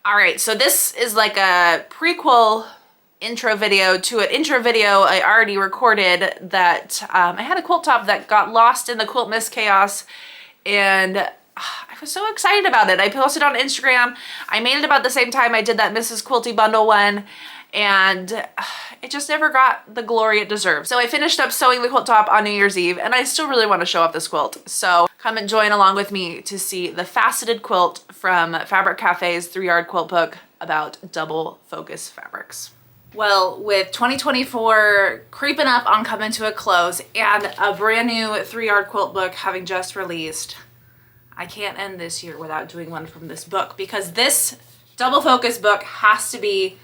All right, so this is like a prequel intro video to an intro video I already recorded that I had a quilt top that got lost in the quilt mist chaos, and I was so excited about it. I posted on Instagram. I made it about the same time I did that Mrs. Quilty bundle one, and it just never got the glory it deserved. So I finished up sewing the quilt top on New Year's Eve, and I still really want to show off this quilt. So come and join along with me to see the Faceted quilt from Fabric Cafe's 3-yard quilt book about double focus fabrics. Well, with 2024 creeping up on coming to a close and a brand new 3-yard quilt book having just released, I can't end this year without doing one from this book, because this double focus book has to be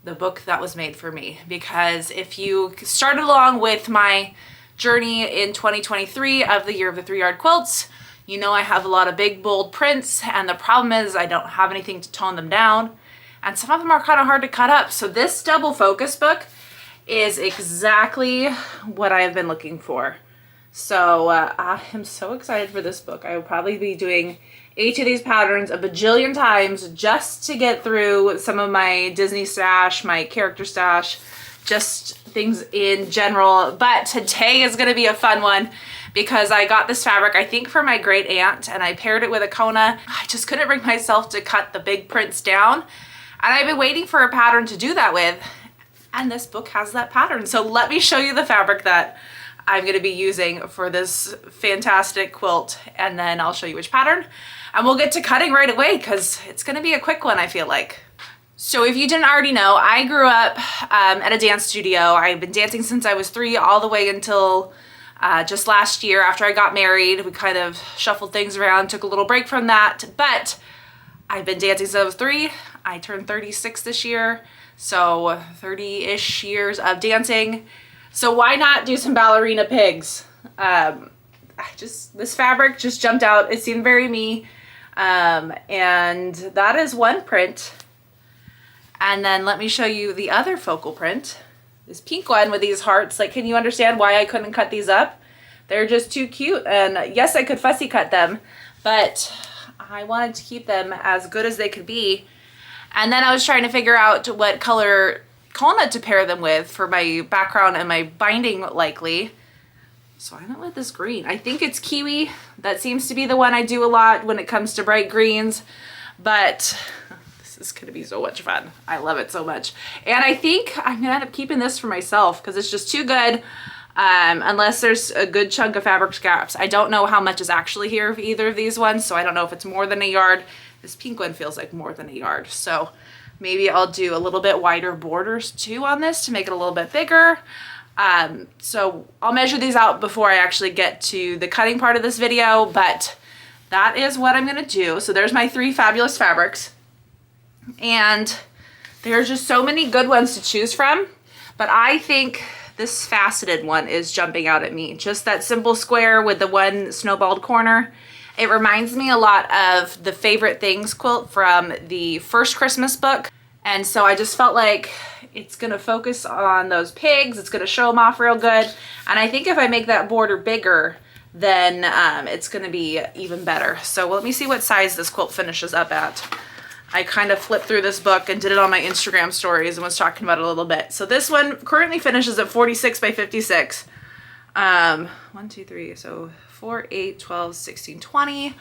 the book that was made for me. Because if you started along with my journey in 2023 of the year of the 3-yard quilts, you know I have a lot of big bold prints, and the problem is I don't have anything to tone them down, and some of them are kind of hard to cut up. So this double focus book is exactly what I have been looking for. So I am so excited for this book. I will probably be doing each of these patterns a bajillion times just to get through some of my Disney stash, my character stash, just things in general. But today is going to be a fun one because I got this fabric, I think, for my great aunt, and I paired it with a Kona. I just couldn't bring myself to cut the big prints down, and I've been waiting for a pattern to do that with, and this book has that pattern. So let me show you the fabric that I'm going to be using for this fantastic quilt, and then I'll show you which pattern, and we'll get to cutting right away because it's going to be a quick one, I feel like. So if you didn't already know, I grew up at a dance studio. I've been dancing since I was 3 all the way until just last year after I got married. We kind of shuffled things around, took a little break from that, but I've been dancing since I was 3. I turned 36 this year, so 30-ish years of dancing. So why not do some ballerina pigs? This fabric just jumped out. It seemed very me. And that is one print. And then let me show you the other focal print. This pink one with these hearts. Like, can you understand why I couldn't cut these up? They're just too cute. And yes, I could fussy cut them, but I wanted to keep them as good as they could be. And then I was trying to figure out what color Kona to pair them with for my background and my binding, likely. So I went with this green. I think it's kiwi. That seems to be the one I do a lot when it comes to bright greens, but this is gonna be so much fun. I love it so much. And I think I'm gonna end up keeping this for myself because it's just too good, unless there's a good chunk of fabric scraps. I don't know how much is actually here of either of these ones, so I don't know if it's more than 1 yard. This pink one feels like more than 1 yard. So maybe I'll do a little bit wider borders too on this to make it a little bit bigger. So I'll measure these out before I actually get to the cutting part of this video, but that is what I'm gonna do. So there's my 3 fabulous fabrics, and there's just so many good ones to choose from, but I think this faceted one is jumping out at me. Just that simple square with the one snowballed corner. It reminds me a lot of the Favorite Things quilt from the first Christmas book. And so I just felt like it's gonna focus on those pigs. It's gonna show them off real good. And I think if I make that border bigger, then it's gonna be even better. So let me see what size this quilt finishes up at. I kind of flipped through this book and did it on my Instagram stories and was talking about it a little bit. So this one currently finishes at 46 by 56. 1, 2, 3, so 4, 8, 12, 16, 20.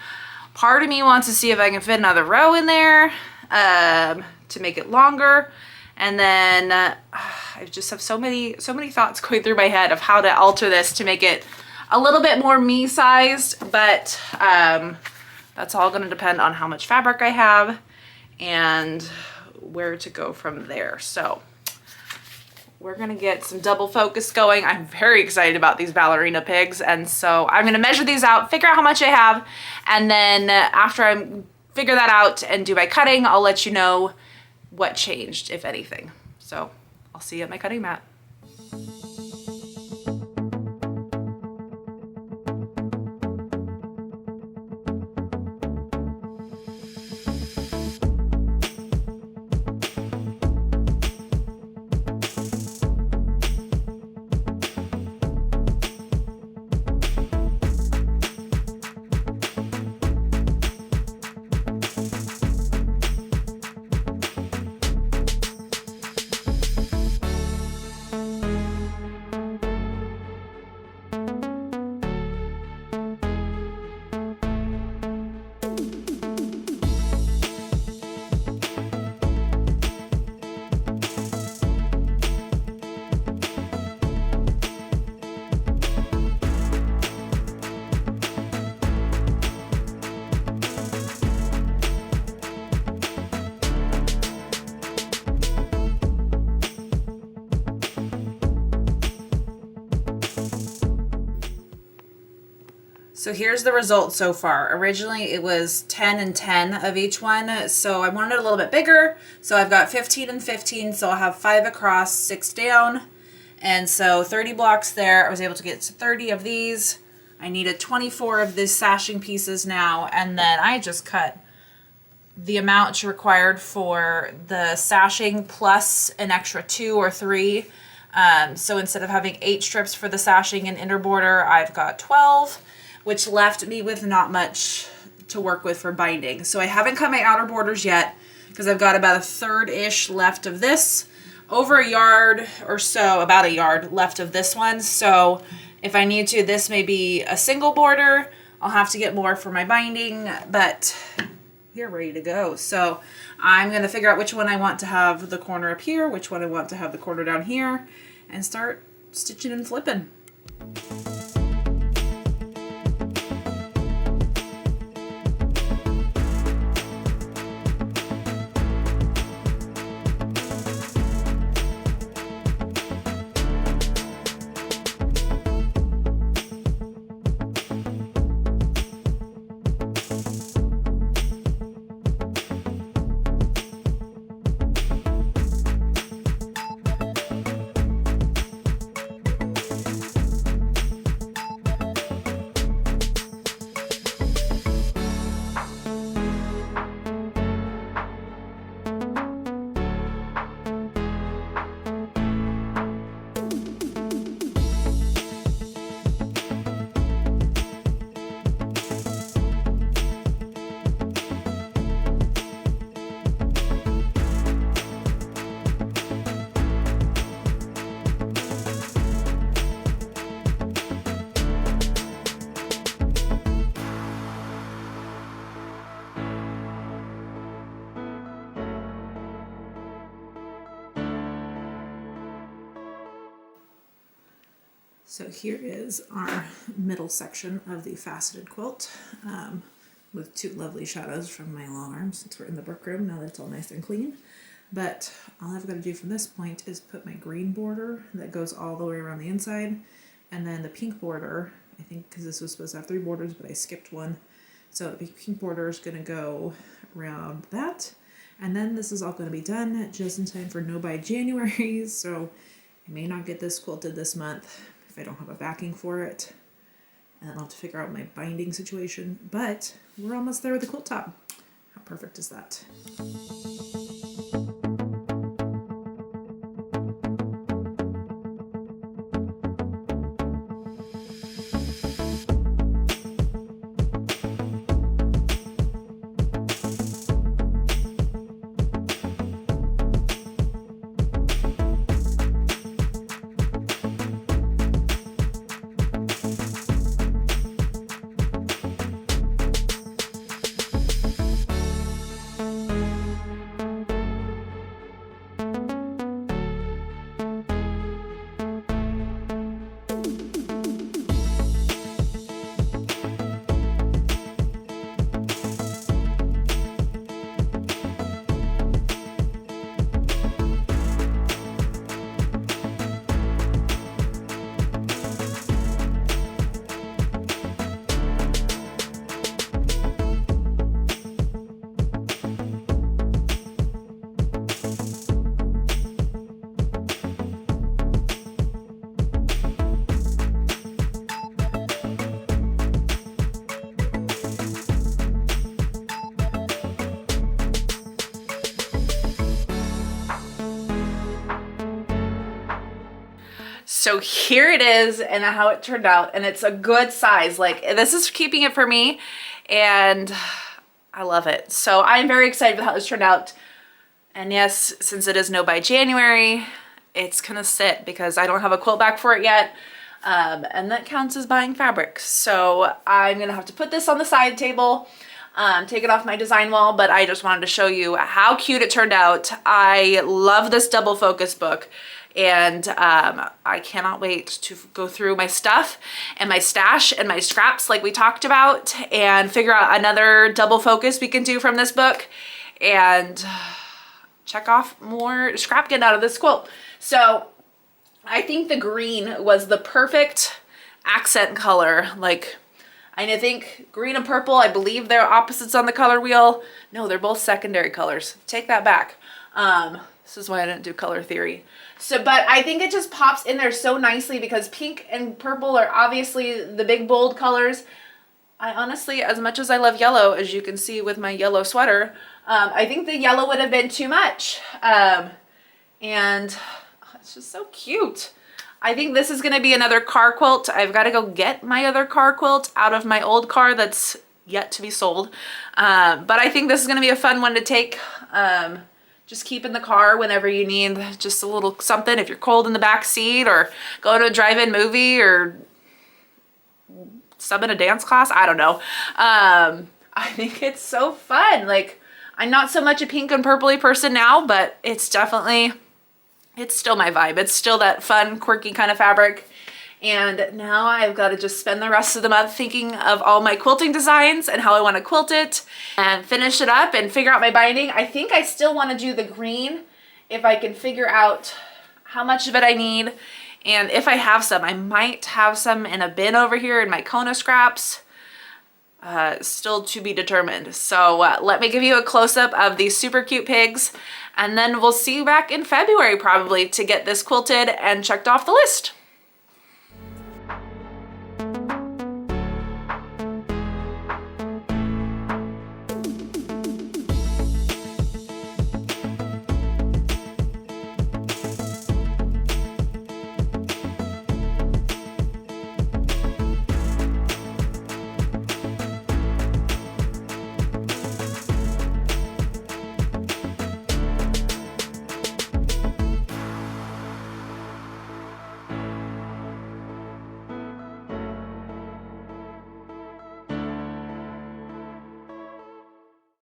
Part of me wants to see if I can fit another row in there to make it longer. And then I just have so many thoughts going through my head of how to alter this to make it a little bit more me-sized, but that's all going to depend on how much fabric I have and where to go from there. So we're gonna get some double focus going. I'm very excited about these ballerina pigs, and so I'm gonna measure these out, figure out how much I have, and then after I figure that out and do my cutting, I'll let you know what changed, if anything. So I'll see you at my cutting mat. So here's the result so far. Originally it was 10 and 10 of each one, so I wanted it a little bit bigger. So I've got 15 and 15, so I'll have 5 across, 6 down. And so 30 blocks there. I was able to get to 30 of these. I needed 24 of these sashing pieces now, and then I just cut the amount required for the sashing plus an extra 2 or 3. So instead of having 8 strips for the sashing and inner border, I've got 12. Which left me with not much to work with for binding. So I haven't cut my outer borders yet because I've got about a third-ish left of this, over a yard or so, about a yard left of this one. So if I need to, this may be a single border. I'll have to get more for my binding, but you're ready to go. So I'm going to figure out which one I want to have the corner up here, which one I want to have the corner down here, and start stitching and flipping. So here is our middle section of the faceted quilt with 2 lovely shadows from my long arms since we're in the book room now that it's all nice and clean. But all I've got to do from this point is put my green border that goes all the way around the inside, and then the pink border, I think because this was supposed to have 3 borders but I skipped one. So the pink border is going to go around that, and then this is all going to be done just in time for No by January. So I may not get this quilted this month if I don't have a backing for it, and I'll have to figure out my binding situation, but we're almost there with the quilt top. How perfect is that? So here it is and how it turned out, and it's a good size. Like, this is keeping it for me, and I love it. So I'm very excited with how this turned out. And yes, since it is No by January, it's gonna sit because I don't have a quilt back for it yet. And that counts as buying fabric. So I'm gonna have to put this on the side table, take it off my design wall, but I just wanted to show you how cute it turned out. I love this double focus book, and I cannot wait to go through my stuff and my stash and my scraps like we talked about and figure out another double focus we can do from this book and check off more scrap getting out of this quilt. So I think the green was the perfect accent color. Like, I think green and purple, I believe they're opposites on the color wheel. No, they're both secondary colors. Take that back. This is why I didn't do color theory. So, but I think it just pops in there so nicely because pink and purple are obviously the big bold colors. I honestly, as much as I love yellow, as you can see with my yellow sweater, I think the yellow would have been too much. And it's just so cute. I think this is gonna be another car quilt. I've gotta go get my other car quilt out of my old car that's yet to be sold. But I think this is gonna be a fun one to take. Just keep in the car whenever you need just a little something if you're cold in the back seat or go to a drive-in movie or sub in a dance class. I don't know. I think it's so fun. Like, I'm not so much a pink and purpley person now, but it's definitely, it's still my vibe. It's still that fun, quirky kind of fabric. And now I've got to just spend the rest of the month thinking of all my quilting designs and how I want to quilt it and finish it up and figure out my binding. I think I still want to do the green if I can figure out how much of it I need. And if I have some, I might have some in a bin over here in my Kona scraps. Still to be determined. So let me give you a close-up of these super cute pigs, and then we'll see you back in February probably to get this quilted and checked off the list.